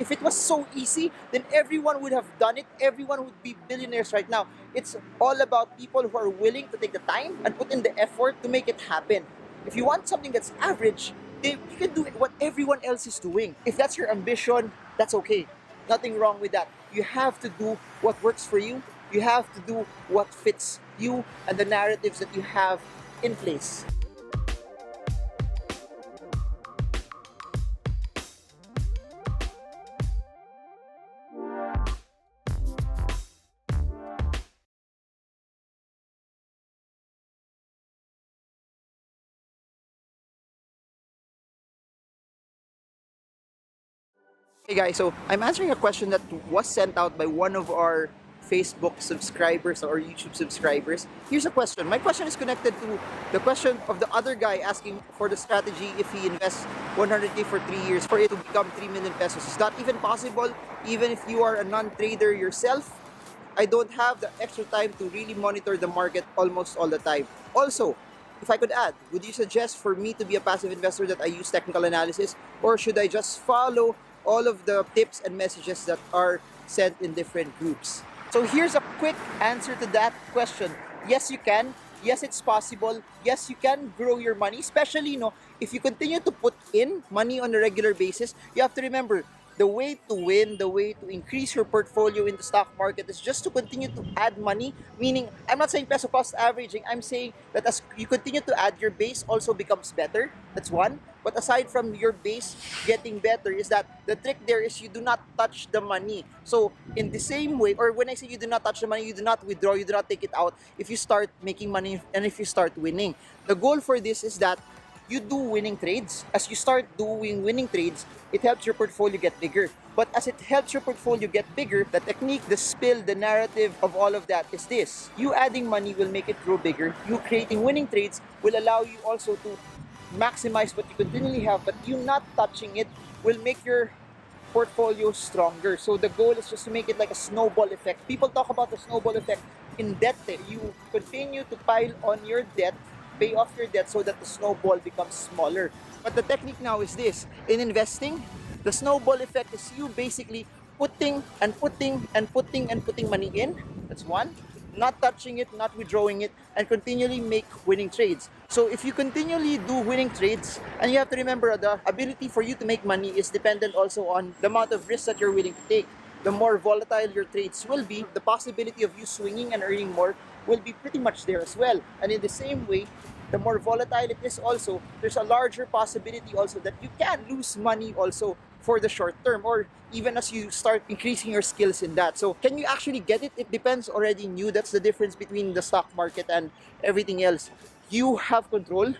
If it was so easy, then everyone would have done it. Everyone would be billionaires right now. It's all about people who are willing to take the time and put in the effort to make it happen. If you want something that's average, then you can do what everyone else is doing. If that's your ambition, that's okay. Nothing wrong with that. You have to do what works for you. You have to do what fits you and the narratives that you have in place. Hey guys, so I'm answering a question that was sent out by one of our Facebook subscribers or YouTube subscribers. Here's a question. My question is connected to the question of the other guy asking for the strategy if he invests 100K for 3 years for it to become 3 million pesos. Is that even possible? Even if you are a non-trader yourself? I don't have the extra time to really monitor the market almost all the time. Also, if I could add, would you suggest for me to be a passive investor that I use technical analysis, or should I just follow all of the tips and messages that are sent in different groups? So here's a quick answer to that question. Yes, you can. Yes, it's possible. Yes, you can grow your money, especially if you continue to put in money on a regular basis. You have to remember, the way to win, the way to increase your portfolio in the stock market is just to continue to add money. Meaning, I'm not saying peso cost averaging. I'm saying that as you continue to add, your base also becomes better. That's one. But aside from your base getting better, is that the trick there is you do not touch the money. So in the same way, or when I say you do not touch the money, you do not withdraw, you do not take it out if you start making money and if you start winning. The goal for this is that you do winning trades. As you start doing winning trades, it helps your portfolio get bigger. But as it helps your portfolio get bigger, the technique, the spill, the narrative of all of that is this. You adding money will make it grow bigger. You creating winning trades will allow you also to maximize what you continually have, but you not touching it will make your portfolio stronger. So the goal is just to make it like a snowball effect. People talk about the snowball effect in debt. You continue to pile on your debt, pay off your debt so that the snowball becomes smaller. But the technique now is this. In investing, the snowball effect is you basically putting and putting and putting and putting money in. That's one. Not touching it, not withdrawing it, and continually make winning trades. So if you continually do winning trades, and you have to remember the ability for you to make money is dependent also on the amount of risk that you're willing to take. The more volatile your trades will be, the possibility of you swinging and earning more will be pretty much there as well. And in the same way, the more volatile it is also, there's a larger possibility also that you can lose money also for the short term, or even as you start increasing your skills in that. So can you actually get it? It depends already in you. That's the difference between the stock market and everything else. You have control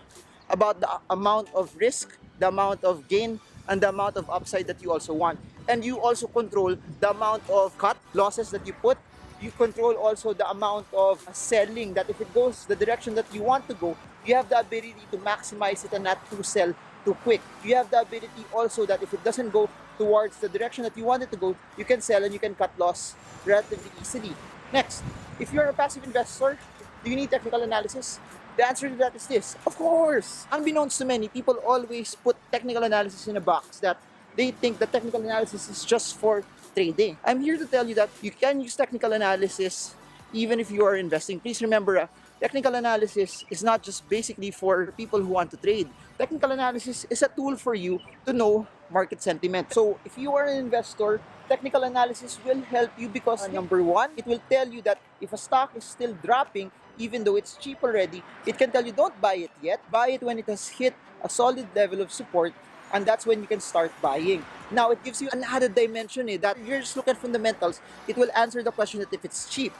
about the amount of risk, the amount of gain, and the amount of upside that you also want. And you also control the amount of cut losses that you put. You control also the amount of selling, that if it goes the direction that you want to go, you have the ability to maximize it and not to sell too quick. You have the ability also that if it doesn't go towards the direction that you want it to go, you can sell and you can cut loss relatively easily. Next, if you're a passive investor, do you need technical analysis? The answer to that is this. Of course! Unbeknownst to many, people always put technical analysis in a box that they think that technical analysis is just for trading. I'm here to tell you that you can use technical analysis even if you are investing. Please remember, technical analysis is not just basically for people who want to trade. Technical analysis is a tool for you to know market sentiment. So if you are an investor, technical analysis will help you because number one, it will tell you that if a stock is still dropping, even though it's cheap already, it can tell you don't buy it yet. Buy it when it has hit a solid level of support, and that's when you can start buying. Now, it gives you an added dimension that you're just looking at fundamentals. It will answer the question that if it's cheap.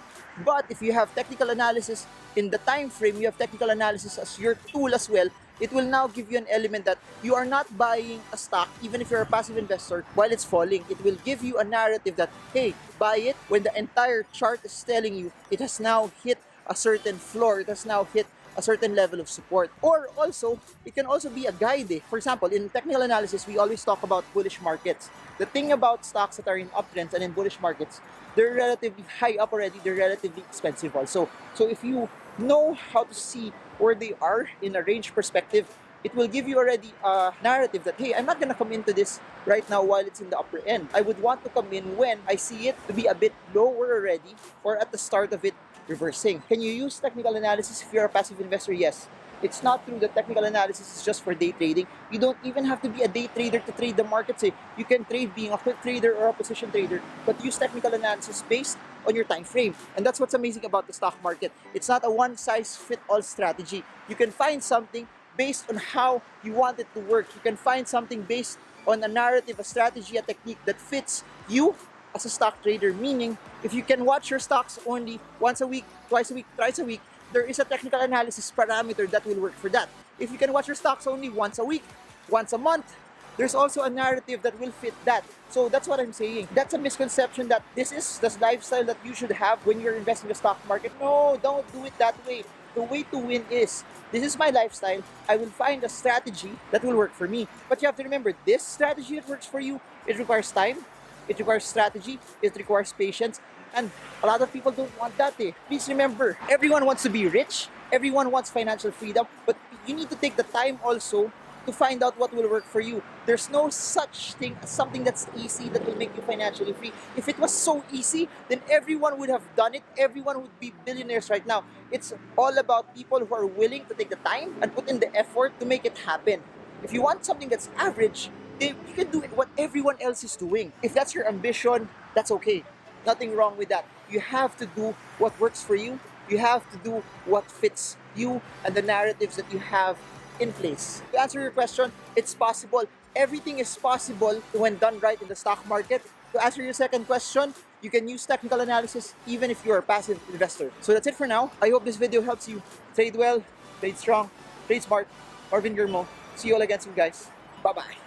But if you have technical analysis in the time frame, you have technical analysis as your tool as well, it will now give you an element that you are not buying a stock, even if you're a passive investor, while it's falling. It will give you a narrative that, hey, buy it when the entire chart is telling you it has now hit a certain floor, it has now hit a certain level of support. Or also, it can also be a guide. For example, in technical analysis, we always talk about bullish markets. The thing about stocks that are in uptrends and in bullish markets, they're relatively high up already, they're relatively expensive also. So if you know how to see where they are in a range perspective, it will give you already a narrative that, hey, I'm not gonna come into this right now while it's in the upper end. I would want to come in when I see it to be a bit lower already, or at the start of it reversing. Can you use technical analysis if you're a passive investor? Yes. It's not true that technical analysis is just for day trading. You don't even have to be a day trader to trade the markets. You can trade being a quick trader or a position trader, but use technical analysis based on your time frame. And that's what's amazing about the stock market. It's not a one-size-fits-all strategy. You can find something based on how you want it to work. You can find something based on a narrative, a strategy, a technique that fits you as a stock trader. Meaning, if you can watch your stocks only once a week, twice a week, thrice a week, there is a technical analysis parameter that will work for that. If you can watch your stocks only once a week, once a month, there's also a narrative that will fit that. So that's what I'm saying. That's a misconception that this is the lifestyle that you should have when you're investing in the stock market. No, don't do it that way. The way to win is, this is my lifestyle. I will find a strategy that will work for me. But you have to remember, this strategy that works for you, it requires time, it requires strategy, it requires patience, and a lot of people don't want that. Please remember, everyone wants to be rich, everyone wants financial freedom, but you need to take the time also to find out what will work for you. There's no such thing as something that's easy that will make you financially free. If it was so easy, then everyone would have done it. Everyone would be billionaires right now. It's all about people who are willing to take the time and put in the effort to make it happen. If you want something that's average, you can do what everyone else is doing. If that's your ambition, that's okay. Nothing wrong with that. You have to do what works for you. You have to do what fits you and the narratives that you have in place. To answer your question, it's possible. Everything is possible when done right in the stock market. To answer your second question, you can use technical analysis even if you're a passive investor. So that's it for now. I hope this video helps you trade well, trade strong, trade smart. Marvin Germo. See you all again soon, guys. Bye-bye.